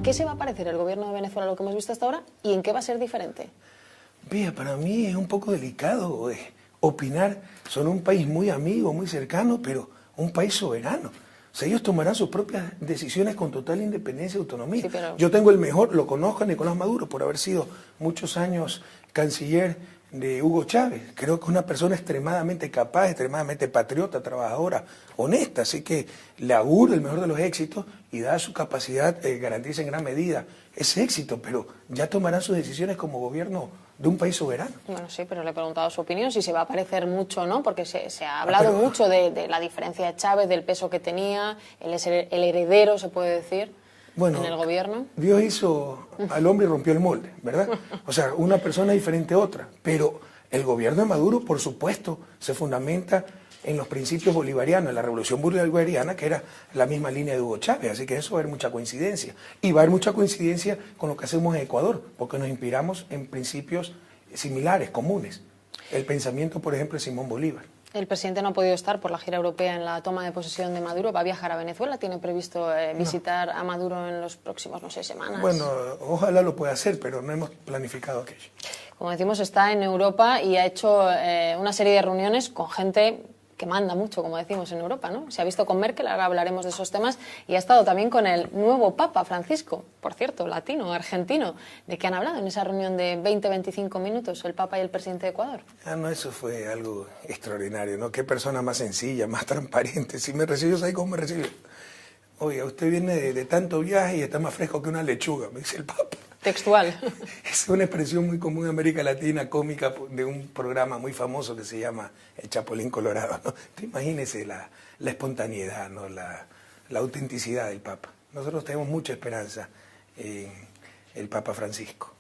qué se va a parecer el gobierno de Venezuela a lo que hemos visto hasta ahora y en qué va a ser diferente? Vea, para mí es un poco delicado opinar. Son un país muy amigo, muy cercano, pero un país soberano. O sea, ellos tomarán sus propias decisiones con total independencia y autonomía. Sí, pero... Yo tengo el mejor, lo conozco a Nicolás Maduro por haber sido muchos años canciller de Hugo Chávez. Creo que es una persona extremadamente capaz, extremadamente patriota, trabajadora, honesta. Así que le auguro el mejor de los éxitos y dada su capacidad garantiza en gran medida ese éxito, pero ya tomarán sus decisiones como gobierno de un país soberano. Bueno, sí, pero le he preguntado su opinión, si se va a parecer mucho o no, porque se ha hablado mucho de la diferencia de Chávez, del peso que tenía, él es el heredero, se puede decir, bueno, en el gobierno. Dios hizo al hombre y rompió el molde, ¿verdad? O sea, una persona diferente a otra, pero el gobierno de Maduro, por supuesto, se fundamenta en los principios bolivarianos, en la revolución bolivariana, que era la misma línea de Hugo Chávez, así que eso va a haber mucha coincidencia. Y va a haber mucha coincidencia con lo que hacemos en Ecuador, porque nos inspiramos en principios similares, comunes. El pensamiento, por ejemplo, de Simón Bolívar. El presidente no ha podido estar por la gira europea en la toma de posesión de Maduro. ¿Va a viajar a Venezuela? ¿Tiene previsto visitar a Maduro en los próximos, no sé, semanas? Bueno, ojalá lo pueda hacer, pero no hemos planificado aquello. Como decimos, está en Europa y ha hecho una serie de reuniones con gente que manda mucho, como decimos, en Europa, ¿no? Se ha visto con Merkel, ahora hablaremos de esos temas, y ha estado también con el nuevo Papa Francisco, por cierto, latino, argentino. ¿De qué han hablado en esa reunión de 20-25 minutos el Papa y el presidente de Ecuador? Ah, no, eso fue algo extraordinario, ¿no? Qué persona más sencilla, más transparente. Si me recibió, ¿sabe cómo me recibió? Oiga, usted viene de tanto viaje y está más fresco que una lechuga, me dice el Papa. Textual. Es una expresión muy común en América Latina, cómica, de un programa muy famoso que se llama El Chapulín Colorado, ¿no? Imagínese la espontaneidad, ¿no? La autenticidad del Papa. Nosotros tenemos mucha esperanza en el Papa Francisco.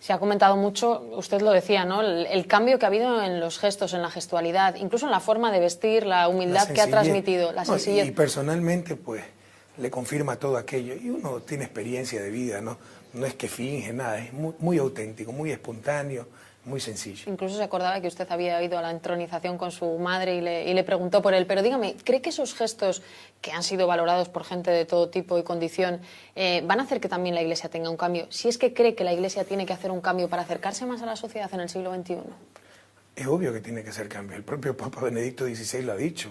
Se ha comentado mucho, usted lo decía, ¿no? El cambio que ha habido en los gestos, en la gestualidad, incluso en la forma de vestir, la humildad que ha transmitido, la sencillez. Y personalmente, pues, le confirma todo aquello. Y uno tiene experiencia de vida, ¿no? No es que finge nada, es muy auténtico, muy espontáneo, muy sencillo. Incluso se acordaba que usted había ido a la entronización con su madre y le preguntó por él. Pero dígame, ¿cree que esos gestos que han sido valorados por gente de todo tipo y condición van a hacer que también la Iglesia tenga un cambio? Si es que cree que la Iglesia tiene que hacer un cambio para acercarse más a la sociedad en el siglo XXI. Es obvio que tiene que hacer cambio. El propio Papa Benedicto XVI lo ha dicho.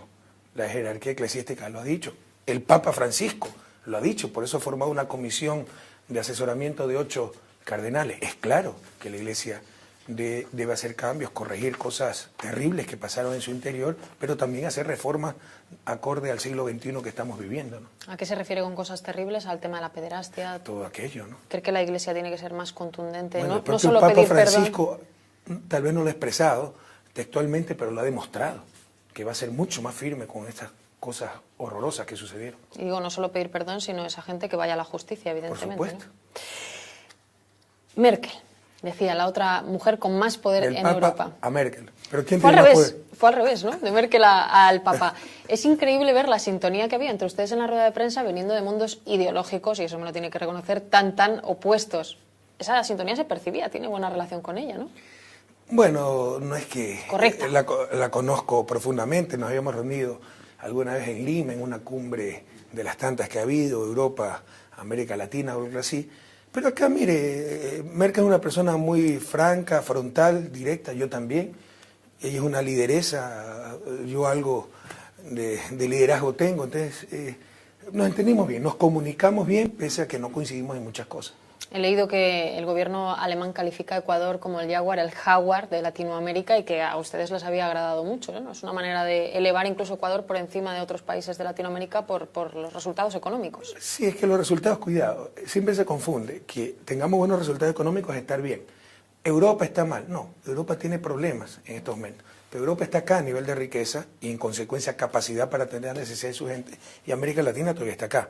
La jerarquía eclesiástica lo ha dicho. El Papa Francisco lo ha dicho. Por eso ha formado una comisión de asesoramiento de 8 cardenales. Es claro que la Iglesia debe hacer cambios, corregir cosas terribles que pasaron en su interior, pero también hacer reformas acorde al siglo XXI que estamos viviendo, ¿no? ¿A qué se refiere con cosas terribles? ¿Al tema de la pederastia? Todo aquello, ¿no? ¿Cree que la Iglesia tiene que ser más contundente? Bueno, No solo el Papa pedir Francisco, perdón. Tal vez no lo ha expresado textualmente, pero lo ha demostrado, que va a ser mucho más firme con estas cosas horrorosas que sucedieron. Y digo, no solo pedir perdón, sino esa gente que vaya a la justicia, evidentemente. Por supuesto. ¿No? Merkel, decía, la otra mujer con más poder en Europa. A Merkel. ¿Pero quién Fue tiene al más revés, poder? fue al revés, ¿no? De Merkel al Papa. Es increíble ver la sintonía que había entre ustedes en la rueda de prensa viniendo de mundos ideológicos, y eso me lo tiene que reconocer, tan opuestos. Esa sintonía se percibía, tiene buena relación con ella, ¿no? Bueno, no es que Correcta. La conozco profundamente, nos habíamos reunido alguna vez en Lima, en una cumbre de las tantas que ha habido, Europa, América Latina, algo así. Pero acá, mire, Merkel es una persona muy franca, frontal, directa, yo también. Ella es una lideresa, yo algo de liderazgo tengo, entonces nos entendimos bien, nos comunicamos bien, pese a que no coincidimos en muchas cosas. He leído que el gobierno alemán califica a Ecuador como el jaguar de Latinoamérica y que a ustedes les había agradado mucho, ¿no? Es una manera de elevar incluso Ecuador por encima de otros países de Latinoamérica por los resultados económicos. Sí, es que los resultados, cuidado, siempre se confunde que tengamos buenos resultados económicos es estar bien. Europa está mal. No, Europa tiene problemas en estos momentos. Pero Europa está acá a nivel de riqueza y en consecuencia capacidad para atender las necesidades de su gente. Y América Latina todavía está acá.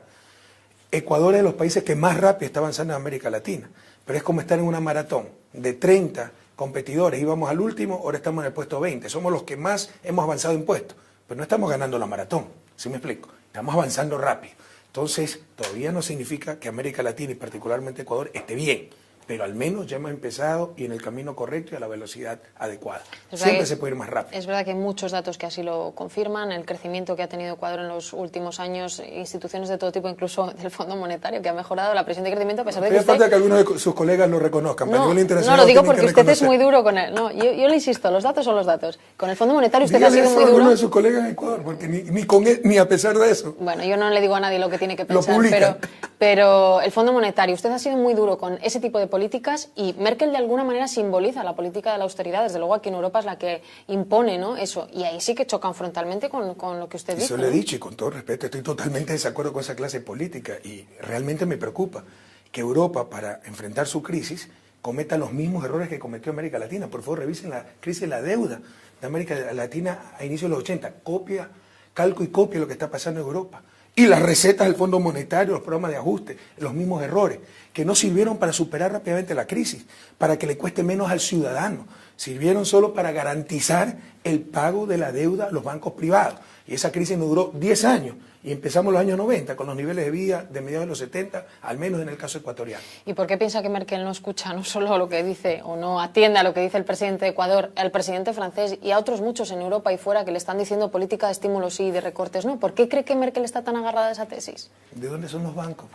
Ecuador es de los países que más rápido está avanzando en América Latina. Pero es como estar en una maratón de 30 competidores. Íbamos al último, ahora estamos en el puesto 20. Somos los que más hemos avanzado en puestos. Pero no estamos ganando la maratón, ¿sí me explico? Estamos avanzando rápido. Entonces, todavía no significa que América Latina y particularmente Ecuador esté bien. pero al menos ya hemos empezado y en el camino correcto y a la velocidad adecuada. Siempre se puede ir más rápido. Es verdad que hay muchos datos que así lo confirman, el crecimiento que ha tenido Ecuador en los últimos años, instituciones de todo tipo, incluso del Fondo Monetario, que ha mejorado la presión de crecimiento, a pesar de que falta que algunos de sus colegas lo reconozcan. No, no lo digo porque usted es muy duro con él. No, yo le insisto, los datos son los datos. Con el Fondo Monetario usted ha sido muy duro. Algunos de sus colegas en Ecuador, porque ni con él, ni a pesar de eso. Bueno, yo no le digo a nadie lo que tiene que pensar, pero el Fondo Monetario, usted ha sido muy duro con ese tipo de políticas y Merkel de alguna manera simboliza la política de la austeridad. Desde luego aquí en Europa es la que impone, ¿no?, eso. Y ahí sí que chocan frontalmente con lo que usted dice. Eso le he dicho y con todo respeto, estoy totalmente en desacuerdo con esa clase política y realmente me preocupa que Europa, para enfrentar su crisis, cometa los mismos errores que cometió América Latina. Por favor, revisen la crisis de la deuda de América Latina a inicios de los 80. Calco y copia lo que está pasando en Europa. Y las recetas del Fondo Monetario, los programas de ajuste, los mismos errores, que no sirvieron para superar rápidamente la crisis, para que le cueste menos al ciudadano, sirvieron solo para garantizar el pago de la deuda a los bancos privados. Y esa crisis no duró 10 años, y empezamos los años 90 con los niveles de vida de mediados de los 70, al menos en el caso ecuatoriano. ¿Y por qué piensa que Merkel no escucha no solo lo que dice o no atiende a lo que dice el presidente de Ecuador, el presidente francés y a otros muchos en Europa y fuera que le están diciendo política de estímulos sí y de recortes no? ¿Por qué cree que Merkel está tan agarrada a esa tesis? ¿De dónde son los bancos,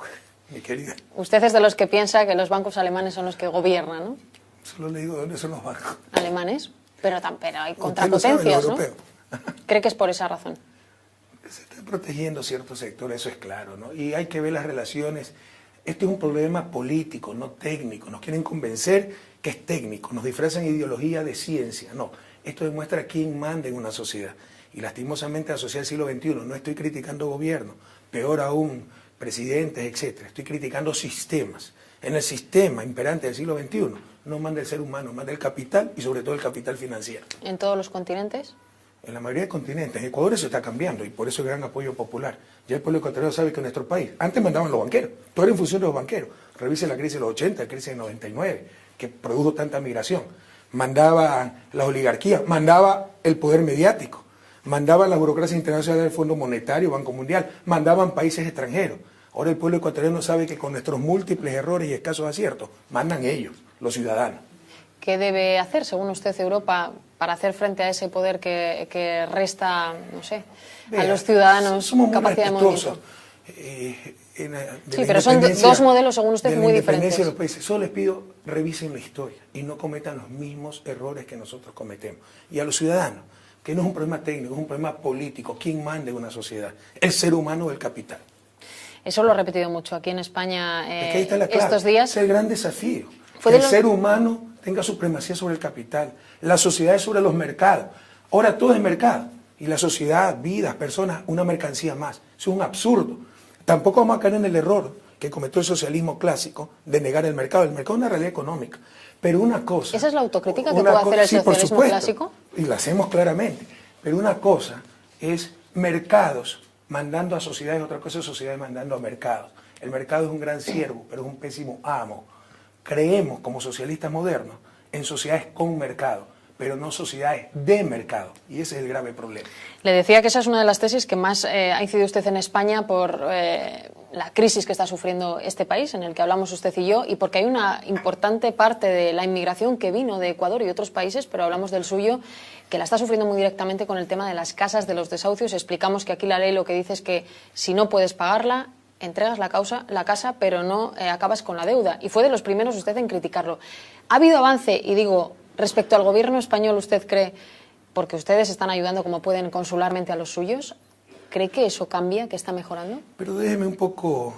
mi querida? Usted es de los que piensa que los bancos alemanes son los que gobiernan, ¿no? Solo le digo de dónde son los bancos. ¿Alemanes? Pero hay contrapotencias, ¿no? ¿Cree que es por esa razón? Se está protegiendo ciertos sectores, eso es claro, ¿no? Y hay que ver las relaciones. Este es un problema político, no técnico. Nos quieren convencer que es técnico, nos disfrazan ideología de ciencia. No, esto demuestra quién manda en una sociedad. Y lastimosamente la sociedad del siglo XXI, no estoy criticando gobierno, peor aún, presidentes, etcétera. Estoy criticando sistemas. En el sistema imperante del siglo XXI no manda el ser humano, manda el capital y sobre todo el capital financiero. ¿En todos los continentes? En la mayoría de continentes. En Ecuador eso está cambiando y por eso el gran apoyo popular. Ya el pueblo ecuatoriano sabe que en nuestro país, antes mandaban los banqueros, todo era en función de los banqueros. Revise la crisis de los 80, la crisis de 99, que produjo tanta migración. Mandaban las oligarquías, mandaba el poder mediático, mandaban la burocracia internacional del Fondo Monetario, Banco Mundial, mandaban países extranjeros. Ahora el pueblo ecuatoriano sabe que con nuestros múltiples errores y escasos aciertos, mandan ellos, los ciudadanos. ¿Qué debe hacer, según usted, Europa, para hacer frente a ese poder que resta, no sé, a los ciudadanos capacidad de movimiento? Sí, pero son dos modelos, según usted, muy diferentes. De los países. Solo les pido, revisen la historia y no cometan los mismos errores que nosotros cometemos. Y a los ciudadanos, que no es un problema técnico, es un problema político. ¿Quién manda en una sociedad? ¿El ser humano o el capital? Eso lo he repetido mucho aquí en España es que ahí está la clave. Estos días. Es el gran desafío. Que el ser humano tenga supremacía sobre el capital, la sociedad es sobre los mercados. Ahora todo es mercado y la sociedad, vidas, personas, una mercancía más. Eso es un absurdo. Tampoco vamos a caer en el error que cometió el socialismo clásico de negar el mercado. El mercado es una realidad económica. Pero una cosa... ¿Esa es la autocrítica que puede hacer el socialismo clásico? Y la hacemos claramente. Pero una cosa es mercados mandando a sociedades, otra cosa es sociedades mandando a mercados. El mercado es un gran siervo, pero es un pésimo amo. Creemos, como socialistas modernos, en sociedades con mercado, pero no sociedades de mercado. Y ese es el grave problema. Le decía que esa es una de las tesis que más ha incidido usted en España por la crisis que está sufriendo este país, en el que hablamos usted y yo, y porque hay una importante parte de la inmigración que vino de Ecuador y otros países, pero hablamos del suyo, que la está sufriendo muy directamente con el tema de las casas, de los desahucios. Explicamos que aquí la ley lo que dice es que si no puedes pagarla, entregas la casa, pero no acabas con la deuda. Y fue de los primeros usted en criticarlo. ¿Ha habido avance? Y digo, respecto al gobierno español, ¿usted cree, porque ustedes están ayudando como pueden consularmente a los suyos, cree que eso cambia, que está mejorando? Pero déjeme un poco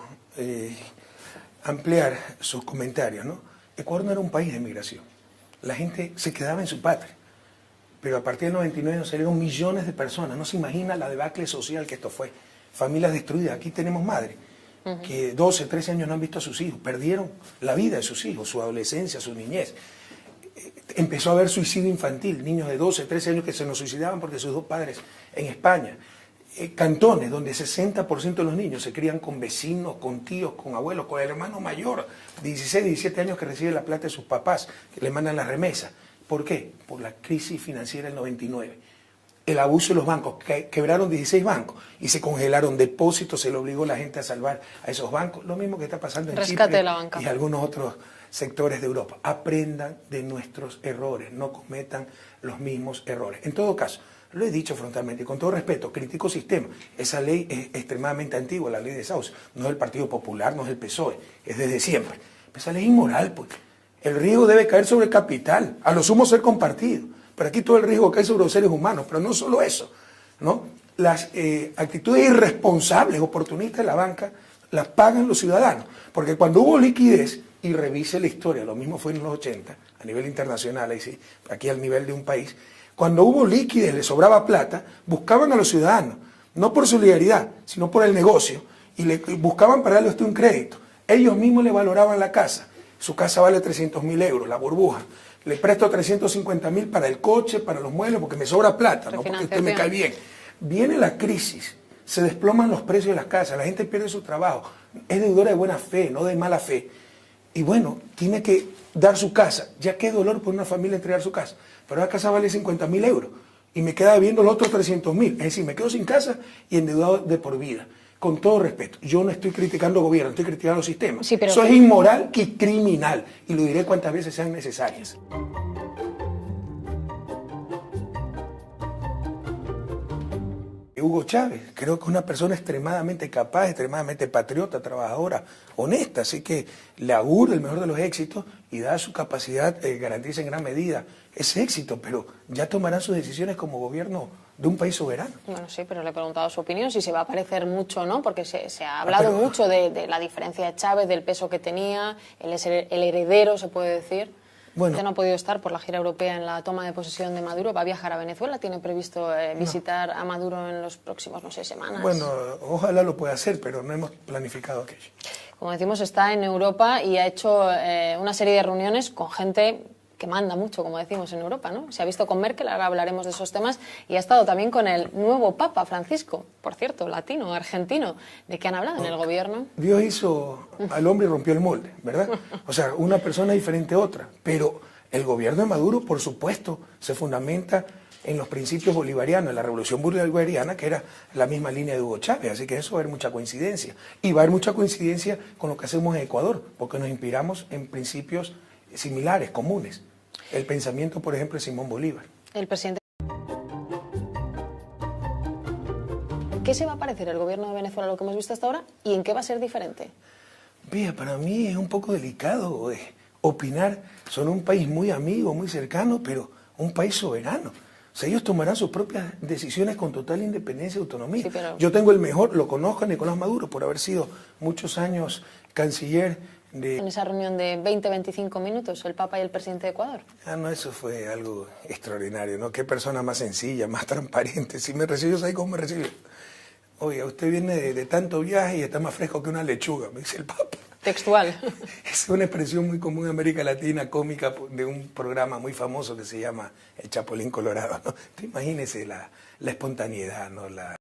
ampliar sus comentarios, ¿no? Ecuador no era un país de migración. La gente se quedaba en su patria. Pero a partir del 99 nos salieron millones de personas. No se imagina la debacle social que esto fue. Familias destruidas. Aquí tenemos madres que 12, 13 años no han visto a sus hijos, perdieron la vida de sus hijos, su adolescencia, su niñez. Empezó a haber suicidio infantil, niños de 12, 13 años que se nos suicidaban porque sus dos padres en España. Cantones donde 60% de los niños se crían con vecinos, con tíos, con abuelos, con el hermano mayor, 16, 17 años que recibe la plata de sus papás, que le mandan la remesa. ¿Por qué? Por la crisis financiera del 99. El abuso de los bancos, quebraron 16 bancos y se congelaron depósitos, se le obligó a la gente a salvar a esos bancos. Lo mismo que está pasando en Rescate Chipre de la banca. Y algunos otros sectores de Europa. Aprendan de nuestros errores, no cometan los mismos errores. En todo caso, lo he dicho frontalmente y con todo respeto, critico sistema. Esa ley es extremadamente antigua, la ley de Sauce. No es del Partido Popular, no es del PSOE, es desde siempre. Pero esa ley es inmoral, pues. El riesgo debe caer sobre el capital, a lo sumo ser compartido. Pero aquí todo el riesgo cae sobre los seres humanos, pero no solo eso, ¿no? Las actitudes irresponsables, oportunistas de la banca, las pagan los ciudadanos. Porque cuando hubo liquidez, y revise la historia, lo mismo fue en los 80, a nivel internacional, ahí sí, aquí al nivel de un país, cuando hubo liquidez, le sobraba plata, buscaban a los ciudadanos, no por solidaridad, sino por el negocio, y buscaban para darle a usted un crédito. Ellos mismos le valoraban la casa. Su casa vale 300.000 euros, la burbuja. Le presto 350.000 para el coche, para los muebles, porque me sobra plata, no porque usted me cae bien. Viene la crisis, se desploman los precios de las casas, la gente pierde su trabajo, es deudora de buena fe, no de mala fe. Y bueno, tiene que dar su casa. Ya qué dolor por una familia entregar su casa. Pero la casa vale 50.000 euros y me queda debiendo los otros 300.000. Es decir, me quedo sin casa y endeudado de por vida. Con todo respeto, yo no estoy criticando gobierno, estoy criticando sistemas. Sí, pero... Eso es inmoral y criminal. Y lo diré cuantas veces sean necesarias. Hugo Chávez, creo que es una persona extremadamente capaz, extremadamente patriota, trabajadora, honesta, así que le auguro el mejor de los éxitos y dada su capacidad garantiza en gran medida ese éxito, pero ya tomarán sus decisiones como gobierno de un país soberano. Bueno, sí, pero le he preguntado su opinión, si se va a parecer mucho o no, porque se ha hablado mucho de la diferencia de Chávez, del peso que tenía, él es el heredero, se puede decir. Bueno, Usted no ha podido estar por la gira europea en la toma de posesión de Maduro, va a viajar a Venezuela, tiene previsto visitar a Maduro en los próximos, no sé, semanas. Bueno, ojalá lo pueda hacer, pero no hemos planificado aquello. Como decimos, está en Europa y ha hecho una serie de reuniones con gente que manda mucho, como decimos, en Europa, ¿no? Se ha visto con Merkel, ahora hablaremos de esos temas, y ha estado también con el nuevo Papa Francisco, por cierto, latino, argentino. ¿De qué han hablado en el gobierno? Dios hizo al hombre y rompió el molde, ¿verdad? O sea, una persona diferente a otra, pero el gobierno de Maduro, por supuesto, se fundamenta en los principios bolivarianos, en la revolución bolivariana, que era la misma línea de Hugo Chávez, así que eso va a haber mucha coincidencia. Y va a haber mucha coincidencia con lo que hacemos en Ecuador, porque nos inspiramos en principios similares, comunes. El pensamiento, por ejemplo, de Simón Bolívar. El presidente... ¿Qué se va a parecer el gobierno de Venezuela a lo que hemos visto hasta ahora y en qué va a ser diferente? Mira, para mí es un poco delicado opinar. Son un país muy amigo, muy cercano, pero un país soberano. O sea, ellos tomarán sus propias decisiones con total independencia y autonomía. Sí, pero... Yo tengo el mejor, lo conozco a Nicolás Maduro por haber sido muchos años canciller de... En esa reunión de 20-25 minutos, el Papa y el presidente de Ecuador. Ah, no, eso fue algo extraordinario, ¿no? Qué persona más sencilla, más transparente. Si me recibió, ¿sabes cómo me recibió? Oiga, usted viene de tanto viaje y está más fresco que una lechuga, me dice el Papa. Textual. Es una expresión muy común en América Latina, cómica, de un programa muy famoso que se llama El Chapulín Colorado, ¿no? Imagínese la espontaneidad, ¿no?